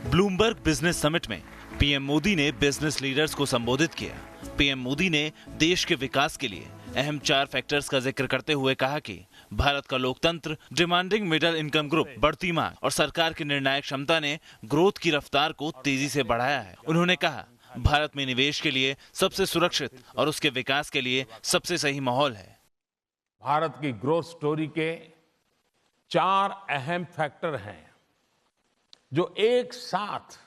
Bloomberg business summit में PM Modi ने business leaders को संबोधित किया। पीएम मोदी ने देश के विकास के लिए अहम 4 फैक्टर्स का जिक्र करते हुए कहा कि भारत का लोकतंत्र, डिमांडिंग मिडिल इनकम ग्रुप, बढ़ती मांग और सरकार की निर्णायक क्षमता ने ग्रोथ की रफ्तार को तेजी से बढ़ाया है। उन्होंने कहा, भारत में निवेश के लिए सबसे सुरक्षित और उसके विकास के लिए सबसे सही माहौल है। भारत की ग्रोथ स्टोरी के 4 अहम फैक्टर हैं जो एक साथ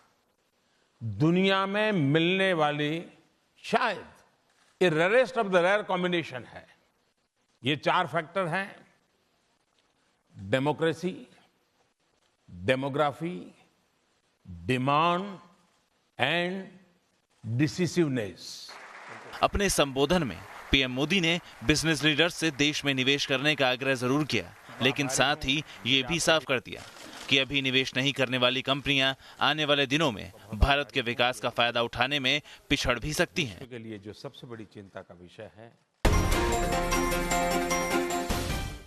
दुनिया में मिलने वाली शायद ये rarest of the rare combination है। ये 4 फैक्टर हैं: democracy, demography, demand and decisiveness. अपने संबोधन में पीएम मोदी ने बिजनेस लीडर्स से देश में निवेश करने का आग्रह जरूर किया, लेकिन साथ ही ये भी साफ कर दिया कि अभी निवेश नहीं करने वाली कंपनियां आने वाले दिनों में भारत के विकास का फायदा उठाने में पिछड़ भी सकती हैं। के लिए जो सबसे बड़ी चिंता का विषय है।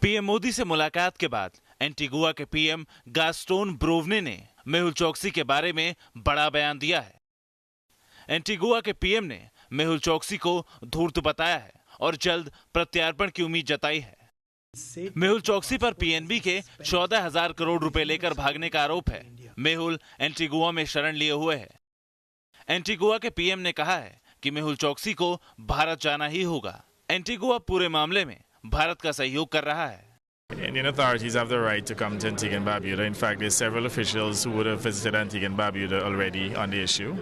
पीएम मोदी से मुलाकात के बाद एंटीगुआ के पीएम गास्टोन ब्रोवने ने मेहुल चोकसी के बारे में बड़ा बयान दिया है। एंटीगुआ के पीएम ने मेहुल चोकसी को धूर्त बताया है और जल्द प्रत्यार्पण की उम्मीद जताई है। मेहुल चोकसी पर पीएनबी के 14,000 करोड़ रुपए लेकर भागने का आरोप है। मेहुल एंटीगुआ में शरण लिए हुए है। एंटीगुआ के पीएम ने कहा है कि मेहुल चोकसी को भारत जाना ही होगा। एंटीगुआ पूरे मामले में भारत का सहयोग कर रहा है। Indian authorities have the right to come to Antigua and Barbuda. In fact, there's several officials who would have visited Antigua and Barbuda already on the issue.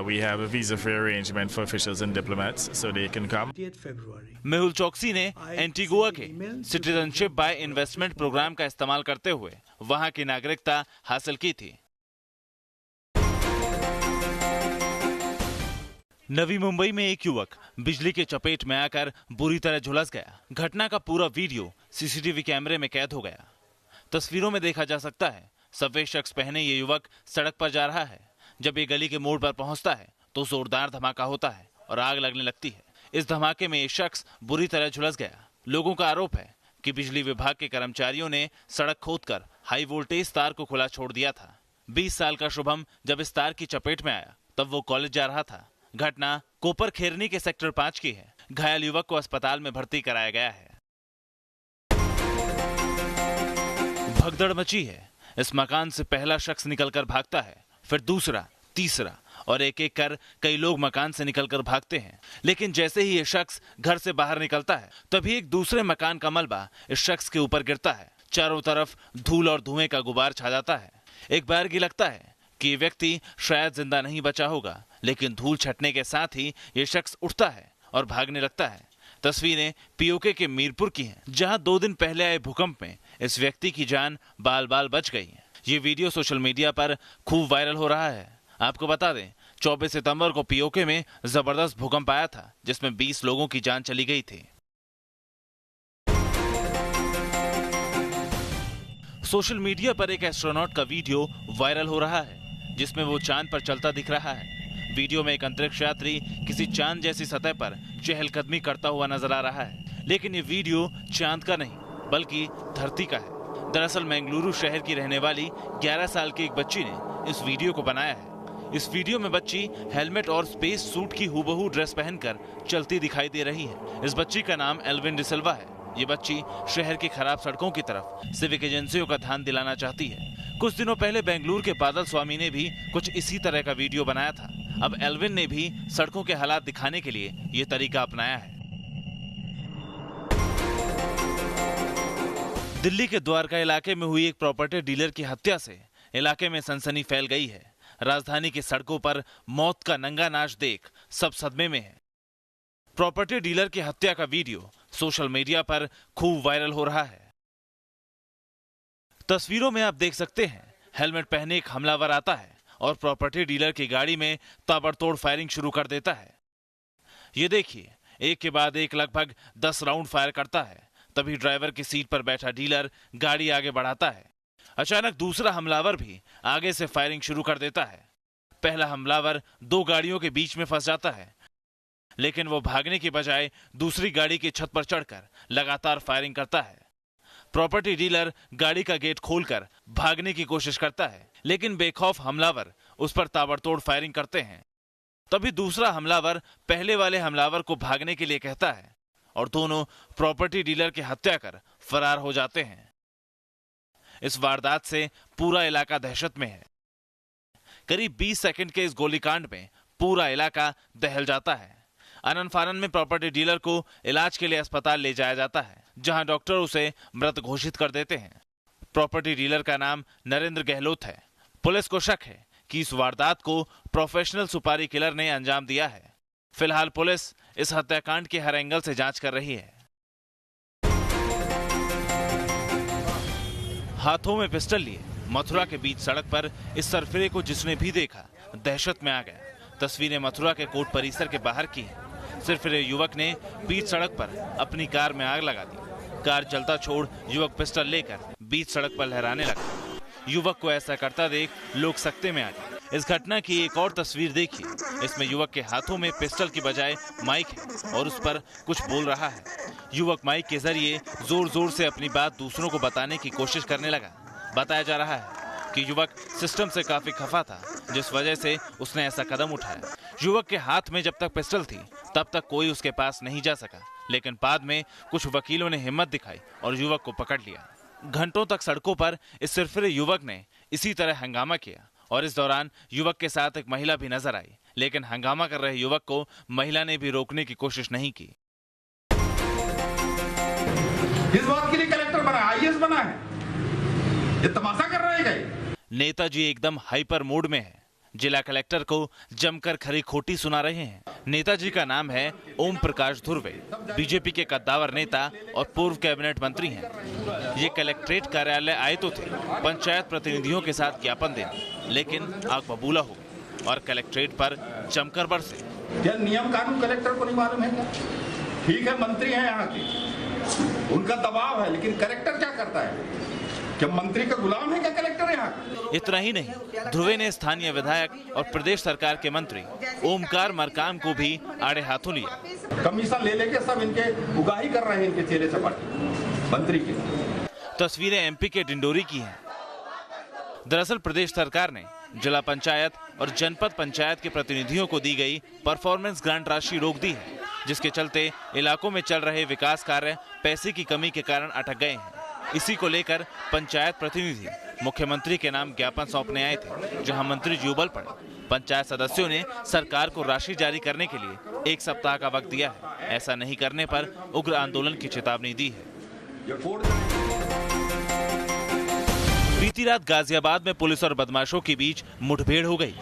We have a visa-free arrangement for officials and diplomats, so they can come. Mehul Choksi ने Antigua के citizenship by investment programme का इस्तेमाल करते हुए वहां की नागरिकता हासिल की थी। नवी मुंबई में एक युवक बिजली के चपेट में आकर बुरी तरह झुलस गया। घटना का पूरा वीडियो सीसीटीवी कैमरे में कैद हो गया। तस्वीरों में देखा जा सकता है, सफेद शख्स पहने ये युवक सड़क पर जा रहा है। जब ये गली के मोड़ पर पहुंचता है तो जोरदार धमाका होता है और आग लगने लगती है। इस धमाके में ये शख्स बुरी तरह झुलस गया। लोगों का आरोप है कि बिजली विभाग के कर्मचारियों ने सड़क खोदकर हाई वोल्टेज तार को खुला छोड़ दिया था। 20 साल का शुभम जब इस तार की चपेट में आया तब वो कॉलेज जा रहा था। घटना कोपर खेरनी के सेक्टर 5 की है। घायल युवक को अस्पताल में भर्ती कराया गया है। भगदड़ मची है। इस मकान से पहला शख्स निकलकर भागता है, फिर दूसरा, तीसरा और एक एक कर कई लोग मकान से निकलकर भागते हैं। लेकिन जैसे ही ये शख्स घर से बाहर निकलता है तभी एक दूसरे मकान का मलबा इस शख्स के ऊपर गिरता है। चारों तरफ धूल और धुएं का गुबार छा जाता है। एक बार की लगता है कि ये व्यक्ति शायद जिंदा नहीं बचा होगा, लेकिन धूल छटने के साथ ही ये शख्स उठता है और भागने लगता है। तस्वीरें पीओके के मीरपुर की हैं, जहां 2 दिन पहले आए भूकंप में इस व्यक्ति की जान बाल बाल बच गई। ये वीडियो सोशल मीडिया पर खूब वायरल हो रहा है। आपको बता दें, 24 सितंबर को पीओके में जबरदस्त भूकंप आया था, जिसमें 20 लोगों की जान चली गई थी। सोशल मीडिया पर एक एस्ट्रोनॉट का वीडियो वायरल हो रहा है, जिसमें वो चांद पर चलता दिख रहा है। वीडियो में एक अंतरिक्ष यात्री किसी चांद जैसी सतह पर चहलकदमी करता हुआ नजर आ रहा है। लेकिन ये वीडियो चांद का नहीं बल्कि धरती का है। दरअसल बेंगलुरु शहर की रहने वाली 11 साल की एक बच्ची ने इस वीडियो को बनाया है। इस वीडियो में बच्ची हेलमेट और स्पेस सूट की हूबहू ड्रेस पहनकर चलती दिखाई दे रही है। इस बच्ची का नाम एल्विन डिसिल्वा है। ये बच्ची शहर की खराब सड़कों की तरफ सिविक एजेंसियों का ध्यान दिलाना चाहती है। कुछ दिनों पहले बेंगलुरु के बादल स्वामी ने भी कुछ इसी तरह का वीडियो बनाया था। अब एल्विन ने भी सड़कों के हालात दिखाने के लिए ये तरीका अपनाया है। दिल्ली के द्वारका इलाके में हुई एक प्रॉपर्टी डीलर की हत्या से इलाके में सनसनी फैल गई है। राजधानी की सड़कों पर मौत का नंगा नाच देख सब सदमे में है। प्रॉपर्टी डीलर की हत्या का वीडियो सोशल मीडिया पर खूब वायरल हो रहा है। तस्वीरों में आप देख सकते हैं, हेलमेट पहने एक हमलावर आता है और प्रॉपर्टी डीलर की गाड़ी में ताबड़तोड़ फायरिंग शुरू कर देता है। ये देखिए, एक के बाद एक लगभग 10 राउंड फायर करता है। तभी ड्राइवर की सीट पर बैठा डीलर गाड़ी आगे बढ़ाता है। अचानक दूसरा हमलावर भी आगे से फायरिंग शुरू कर देता है। पहला हमलावर 2 गाड़ियों के बीच में फंस जाता है, लेकिन वो भागने की बजाय दूसरी गाड़ी की छत पर चढ़कर लगातार फायरिंग करता है। प्रॉपर्टी डीलर गाड़ी का गेट खोलकर भागने की कोशिश करता है, लेकिन बेखौफ हमलावर उस पर ताबड़तोड़ फायरिंग करते हैं। तभी दूसरा हमलावर पहले वाले हमलावर को भागने के लिए कहता है और दोनों प्रॉपर्टी डीलर की हत्या कर फरार हो जाते हैं। इस वारदात से पूरा इलाका दहशत में है। करीब 20 सेकंड के इस गोलीकांड में पूरा इलाका दहल जाता है। आनन फानन में प्रॉपर्टी डीलर को इलाज के लिए अस्पताल ले जाया जाता है, जहां डॉक्टर उसे मृत घोषित कर देते हैं। प्रॉपर्टी डीलर का नाम नरेंद्र गहलोत है। पुलिस को शक है कि इस वारदात को प्रोफेशनल सुपारी किलर ने अंजाम दिया है। फिलहाल पुलिस इस हत्याकांड की हर एंगल से जांच कर रही है। हाथों में पिस्टल लिए मथुरा के बीच सड़क पर इस सरफिरे को जिसने भी देखा दहशत में आ गया। तस्वीरें मथुरा के कोर्ट परिसर के बाहर की हैं। सरफिरे युवक ने बीच सड़क पर अपनी कार में आग लगा दी। कार जलता छोड़ युवक पिस्टल लेकर बीच सड़क पर लहराने लगा। युवक को ऐसा करता देख लोग सकते में आ गए। इस घटना की एक और तस्वीर देखिए। इसमें युवक के हाथों में पिस्टल की बजाय माइक है और उस पर कुछ बोल रहा है। युवक माइक के जरिए जोर जोर से अपनी बात दूसरों को बताने की कोशिश करने लगा। बताया जा रहा है कि युवक सिस्टम से काफी खफा था, जिस वजह से उसने ऐसा कदम उठाया। युवक के हाथ में जब तक पिस्टल थी तब तक कोई उसके पास नहीं जा सका, लेकिन बाद में कुछ वकीलों ने हिम्मत दिखाई और युवक को पकड़ लिया। घंटों तक सड़कों पर इस सिरफिरे युवक ने इसी तरह हंगामा किया और इस दौरान युवक के साथ एक महिला भी नजर आई, लेकिन हंगामा कर रहे युवक को महिला ने भी रोकने की कोशिश नहीं की। इस बात के लिए कलेक्टर बना, आईएएस बना है, ये तमाशा कर रहा है क्या? नेताजी एकदम हाइपर मोड में है। जिला कलेक्टर को जमकर खरी खोटी सुना रहे हैं। नेताजी का नाम है ओम प्रकाश धुर्वे। बीजेपी के कद्दावर नेता और पूर्व कैबिनेट मंत्री हैं। ये कलेक्ट्रेट कार्यालय आए तो थे पंचायत प्रतिनिधियों के साथ ज्ञापन देने, लेकिन आग बबूला हो और कलेक्ट्रेट पर जमकर बरसे। क्या नियम कानून कलेक्टर को नहीं मालूम है क्या? ठीक है, मंत्री हैं यहाँ के, उनका दबाव है, लेकिन कलेक्टर क्या करता है? क्या मंत्री का गुलाम है क्या कलेक्टर यहाँ? इतना ही नहीं, ध्रुवे ने स्थानीय विधायक और प्रदेश सरकार के मंत्री ओमकार मरकाम को भी आड़े हाथों लिया। कमीशन ले लेके सब इनके उगाही कर रहे हैं, इनके चेहरे चपाटे मंत्री की। तस्वीरें एमपी के डिंडोरी की हैं। दरअसल प्रदेश सरकार ने जिला पंचायत और जनपद पंचायत के प्रतिनिधियों को दी गई परफॉर्मेंस ग्रांट राशि रोक दी है, जिसके चलते इलाकों में चल रहे विकास कार्य पैसे की कमी के कारण अटक गए हैं। इसी को लेकर पंचायत प्रतिनिधि मुख्यमंत्री के नाम ज्ञापन सौंपने आए थे, जहां मंत्री जुबल पड़े। पंचायत सदस्यों ने सरकार को राशि जारी करने के लिए 1 सप्ताह का वक्त दिया है। ऐसा नहीं करने पर उग्र आंदोलन की चेतावनी दी है। बीती रात गाजियाबाद में पुलिस और बदमाशों के बीच मुठभेड़ हो गई,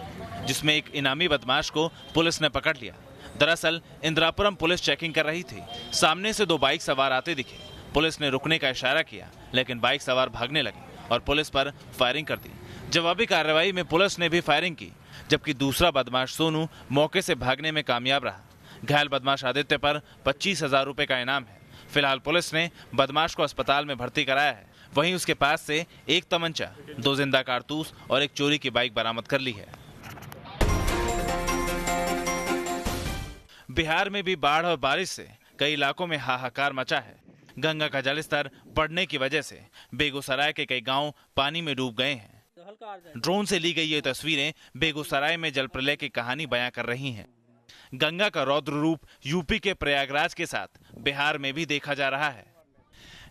जिसमें एक इनामी बदमाश को पुलिस ने पकड़ लिया। दरअसल इंदिरापुरम पुलिस चेकिंग कर रही थी। सामने से 2 बाइक सवार आते दिखे। पुलिस ने रुकने का इशारा किया, लेकिन बाइक सवार भागने लगे और पुलिस पर फायरिंग कर दी। जवाबी कार्रवाई में पुलिस ने भी फायरिंग की, जबकि दूसरा बदमाश सोनू मौके से भागने में कामयाब रहा। घायल बदमाश आदित्य पर 25,000 रुपए का इनाम है। फिलहाल पुलिस ने बदमाश को अस्पताल में भर्ती कराया है। वहीं उसके पास से 1 तमंचा, 2 जिंदा कारतूस और एक चोरी की बाइक बरामद कर ली है। बिहार में भी बाढ़ और बारिश से कई इलाकों में हाहाकार मचा है। गंगा का जलस्तर बढ़ने की वजह से बेगूसराय के कई गांव पानी में डूब गए हैं। ड्रोन से ली गई ये तस्वीरें बेगूसराय में जल प्रलय की कहानी बयां कर रही हैं। गंगा का रौद्र रूप यूपी के प्रयागराज के साथ बिहार में भी देखा जा रहा है।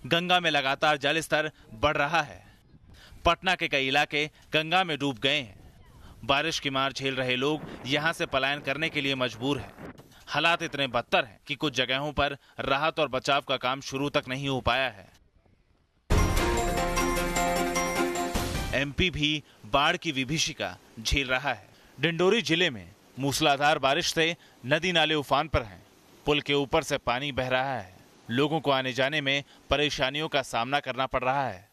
गंगा में लगातार जलस्तर बढ़ रहा है। पटना के कई इलाके गंगा में डूब गए हैं। बारिश की मार झेल रहे लोग यहां से पलायन करने के लिए मजबूर हैं। हालात इतने बदतर हैं कि कुछ जगहों पर राहत और बचाव का काम शुरू तक नहीं हो पाया है। एमपी भी बाढ़ की विभीषिका झेल रहा है। डिंडोरी जिले में मूसलाधार बारिश से नदी नाले उफान पर हैं। पुल के ऊपर से पानी बह रहा है। लोगों को आने जाने में परेशानियों का सामना करना पड़ रहा है।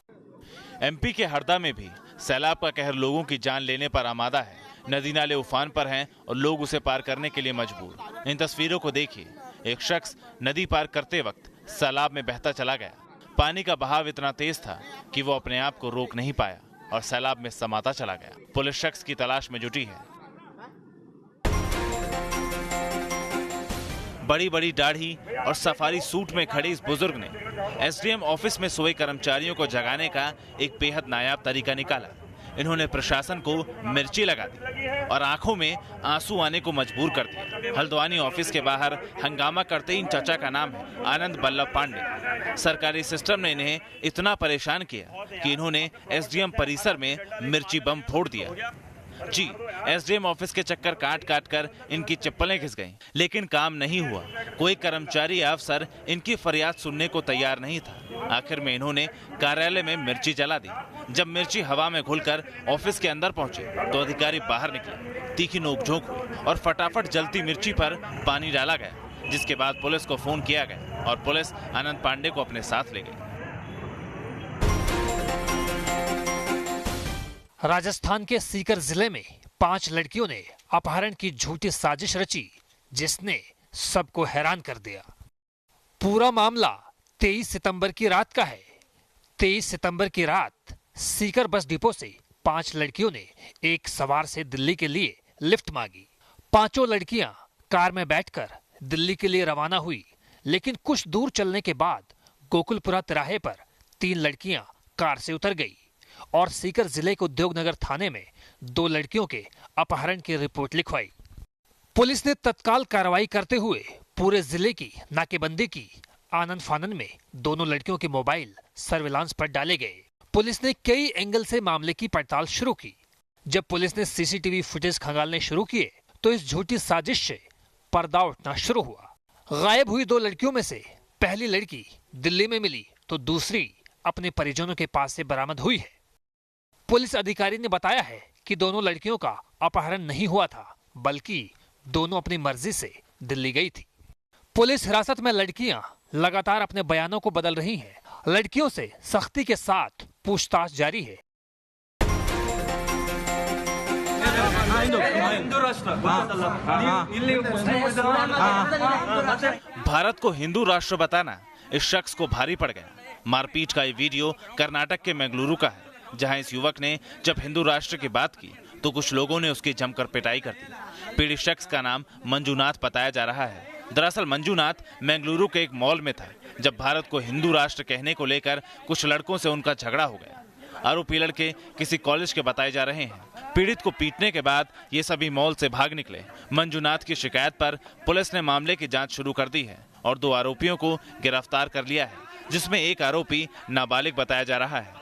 एमपी के हरदा में भी सैलाब का कहर लोगों की जान लेने पर आमादा है। नदी नाले उफान पर हैं और लोग उसे पार करने के लिए मजबूर। इन तस्वीरों को देखिए। एक शख्स नदी पार करते वक्त सैलाब में बहता चला गया। पानी का बहाव इतना तेज था कि वो अपने आप को रोक नहीं पाया और सैलाब में समाता चला गया। पुलिस शख्स की तलाश में जुटी है। बड़ी बड़ी दाढ़ी और सफारी सूट में खड़े इस बुजुर्ग ने एसडीएम ऑफिस में सोए कर्मचारियों को जगाने का एक बेहद नायाब तरीका निकाला। इन्होंने प्रशासन को मिर्ची लगा दी और आंखों में आंसू आने को मजबूर कर दिया। हल्द्वानी ऑफिस के बाहर हंगामा करते इन चाचा का नाम है आनंद बल्लभ पांडे। सरकारी सिस्टम ने इन्हें इतना परेशान किया कि इन्होंने एसडीएम परिसर में मिर्ची बम फोड़ दिया। जी, एसडीएम ऑफिस के चक्कर काट काट कर इनकी चप्पलें घिस गईं, लेकिन काम नहीं हुआ। कोई कर्मचारी या अफसर इनकी फरियाद सुनने को तैयार नहीं था। आखिर में इन्होंने कार्यालय में मिर्ची जला दी। जब मिर्ची हवा में घुलकर ऑफिस के अंदर पहुंचे तो अधिकारी बाहर निकले। तीखी नोकझोंक हुई और फटाफट जलती मिर्ची पर पानी डाला गया, जिसके बाद पुलिस को फोन किया गया और पुलिस आनंद पांडे को अपने साथ ले गई। राजस्थान के सीकर जिले में 5 लड़कियों ने अपहरण की झूठी साजिश रची, जिसने सबको हैरान कर दिया। पूरा मामला 23 सितंबर की रात का है। 23 सितंबर की रात सीकर बस डिपो से 5 लड़कियों ने एक सवार से दिल्ली के लिए लिफ्ट मांगी। 5 लड़कियां कार में बैठकर दिल्ली के लिए रवाना हुई, लेकिन कुछ दूर चलने के बाद गोकुलपुरा तिराहे पर 3 लड़कियां कार से उतर गई और सीकर जिले के उद्योगनगर थाने में 2 लड़कियों के अपहरण की रिपोर्ट लिखवाई। पुलिस ने तत्काल कार्रवाई करते हुए पूरे जिले की नाकेबंदी की। आनंद फानन में दोनों लड़कियों के मोबाइल सर्विलांस पर डाले गए। पुलिस ने कई एंगल से मामले की पड़ताल शुरू की। जब पुलिस ने सीसीटीवी फुटेज खंगालने शुरू किए तो इस झूठी साजिश से पर्दा उठना शुरू हुआ। गायब हुई 2 लड़कियों में से पहली लड़की दिल्ली में मिली तो दूसरी अपने परिजनों के पास से बरामद हुई है। पुलिस अधिकारी ने बताया है कि दोनों लड़कियों का अपहरण नहीं हुआ था, बल्कि दोनों अपनी मर्जी से दिल्ली गई थी। पुलिस हिरासत में लड़कियां लगातार अपने बयानों को बदल रही हैं। लड़कियों से सख्ती के साथ पूछताछ जारी है। भारत को हिंदू राष्ट्र बताना इस शख्स को भारी पड़ गया। मारपीट का ये वीडियो कर्नाटक के मंगलुरु का है, जहां इस युवक ने जब हिंदू राष्ट्र की बात की तो कुछ लोगों ने उसकी जमकर पिटाई कर दी। पीड़ित शख्स का नाम मंजूनाथ बताया जा रहा है। दरअसल मंजूनाथ मंगलुरु के एक मॉल में था जब भारत को हिंदू राष्ट्र कहने को लेकर कुछ लड़कों से उनका झगड़ा हो गया। आरोपी लड़के किसी कॉलेज के बताए जा रहे हैं। पीड़ित को पीटने के बाद ये सभी मॉल से भाग निकले। मंजूनाथ की शिकायत पर पुलिस ने मामले की जांच शुरू कर दी है और 2 आरोपियों को गिरफ्तार कर लिया है, जिसमें एक आरोपी नाबालिग बताया जा रहा है।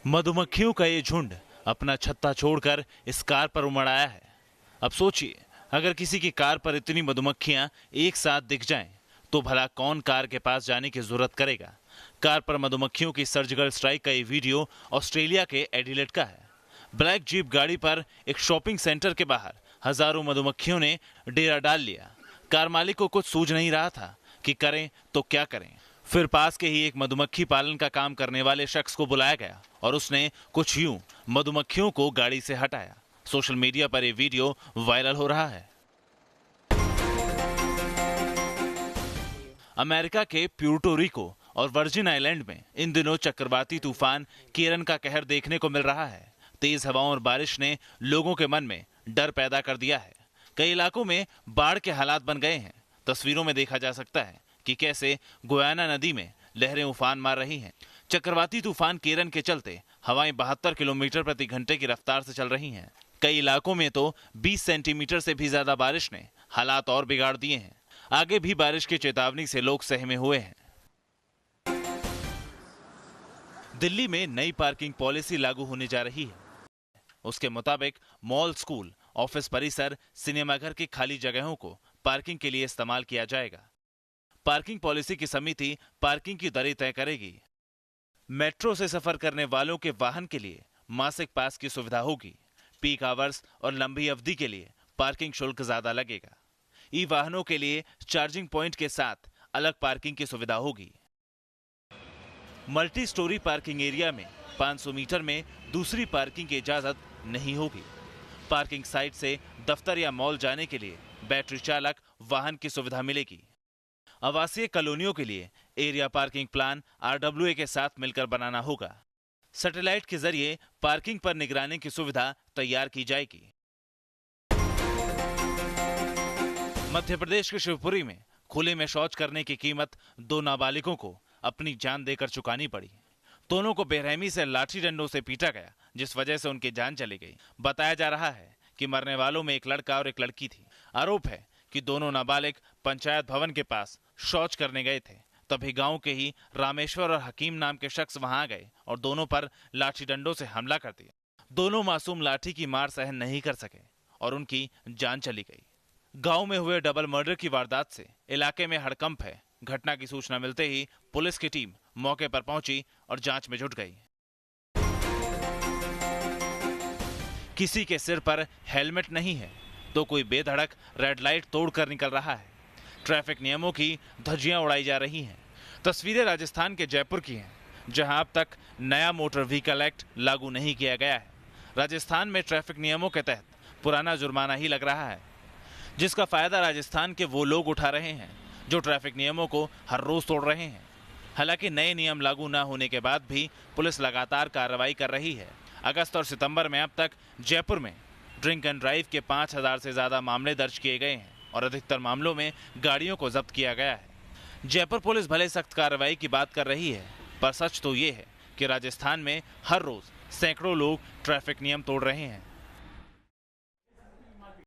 मधुमक्खियों का ये झुंड अपना छत्ता छोड़कर इस कार पर उमड़ आया है। अब सोचिए, अगर किसी की कार पर इतनी मधुमक्खियां एक साथ दिख जाएं, तो भला कौन कार के पास जाने की जरूरत करेगा। कार पर मधुमक्खियों की सर्जिकल स्ट्राइक का ये वीडियो ऑस्ट्रेलिया के एडिलेड का है। ब्लैक जीप गाड़ी पर एक शॉपिंग सेंटर के बाहर हजारों मधुमक्खियों ने डेरा डाल लिया। कार मालिक को कुछ सूझ नहीं रहा था कि करें तो क्या करें। फिर पास के ही एक मधुमक्खी पालन का काम करने वाले शख्स को बुलाया गया और उसने कुछ यूं मधुमक्खियों को गाड़ी से हटाया। सोशल मीडिया पर यह वीडियो वायरल हो रहा है। अमेरिका के प्यूर्टो रिको और वर्जिन आइलैंड में इन दिनों चक्रवाती तूफान केरन का कहर देखने को मिल रहा है। तेज हवाओं और बारिश ने लोगों के मन में डर पैदा कर दिया है। कई इलाकों में बाढ़ के हालात बन गए हैं। तस्वीरों में देखा जा सकता है कि कैसे गुयाना नदी में लहरें उफान मार रही हैं। चक्रवाती तूफान केरन के चलते हवाएं 72 किलोमीटर प्रति घंटे की रफ्तार से चल रही हैं। कई इलाकों में तो 20 सेंटीमीटर से भी ज्यादा बारिश ने हालात और बिगाड़ दिए हैं। आगे भी बारिश की चेतावनी से लोग सहमे हुए हैं। दिल्ली में नई पार्किंग पॉलिसी लागू होने जा रही है। उसके मुताबिक मॉल, स्कूल, ऑफिस परिसर, सिनेमाघर की खाली जगहों को पार्किंग के लिए इस्तेमाल किया जाएगा। पार्किंग पॉलिसी की समिति पार्किंग की दरें तय करेगी। मेट्रो से सफर करने वालों के वाहन के लिए मासिक पास की सुविधा होगी। पीक आवर्स और लंबी अवधि के लिए पार्किंग शुल्क ज्यादा लगेगा। ई वाहनों के लिए चार्जिंग पॉइंट के साथ अलग पार्किंग की सुविधा होगी। मल्टी स्टोरी पार्किंग एरिया में 500 मीटर में दूसरी पार्किंग की इजाजत नहीं होगी। पार्किंग साइट से दफ्तर या मॉल जाने के लिए बैटरी चालक वाहन की सुविधा मिलेगी। आवासीय कॉलोनियों के लिए एरिया पार्किंग प्लान RWA के साथ मिलकर बनाना होगा। सैटेलाइट के जरिए पार्किंग पर निगरानी की सुविधा तैयार की जाएगी। मध्य प्रदेश के शिवपुरी में खुले में शौच करने की कीमत 2 नाबालिगों को अपनी जान देकर चुकानी पड़ी। दोनों को बेरहमी से लाठी डंडों से पीटा गया, जिस वजह से उनकी जान चली गई। बताया जा रहा है कि मरने वालों में एक लड़का और एक लड़की थी। आरोप है कि दोनों नाबालिग पंचायत भवन के पास शौच करने गए थे। तभी गांव के ही रामेश्वर और हकीम नाम के शख्स वहां गए और दोनों पर लाठी डंडों से हमला कर दिया। दोनों मासूम लाठी की मार सहन नहीं कर सके और उनकी जान चली गई। गांव में हुए डबल मर्डर की वारदात से इलाके में हड़कंप है। घटना की सूचना मिलते ही पुलिस की टीम मौके पर पहुंची और जांच में जुट गई। किसी के सिर पर हेलमेट नहीं है तो कोई बेधड़क रेड लाइट तोड़कर निकल रहा है। ट्रैफिक नियमों की धज्जियां उड़ाई जा रही हैं। तस्वीरें राजस्थान के जयपुर की हैं, जहां अब तक नया मोटर व्हीकल एक्ट लागू नहीं किया गया है। राजस्थान में ट्रैफिक नियमों के तहत पुराना जुर्माना ही लग रहा है, जिसका फायदा राजस्थान के वो लोग उठा रहे हैं जो ट्रैफिक नियमों को हर रोज तोड़ रहे हैं। हालांकि नए नियम लागू न होने के बाद भी पुलिस लगातार कार्रवाई कर रही है। अगस्त और सितंबर में अब तक जयपुर में ड्रिंक एंड ड्राइव के 5000 से ज्यादा मामले दर्ज किए गए हैं और अधिकतर मामलों में गाड़ियों को जब्त किया गया है। जयपुर पुलिस भले सख्त कार्रवाई की बात कर रही है, पर सच तो ये है कि राजस्थान में हर रोज सैकड़ों लोग ट्रैफिक नियम तोड़ रहे हैं।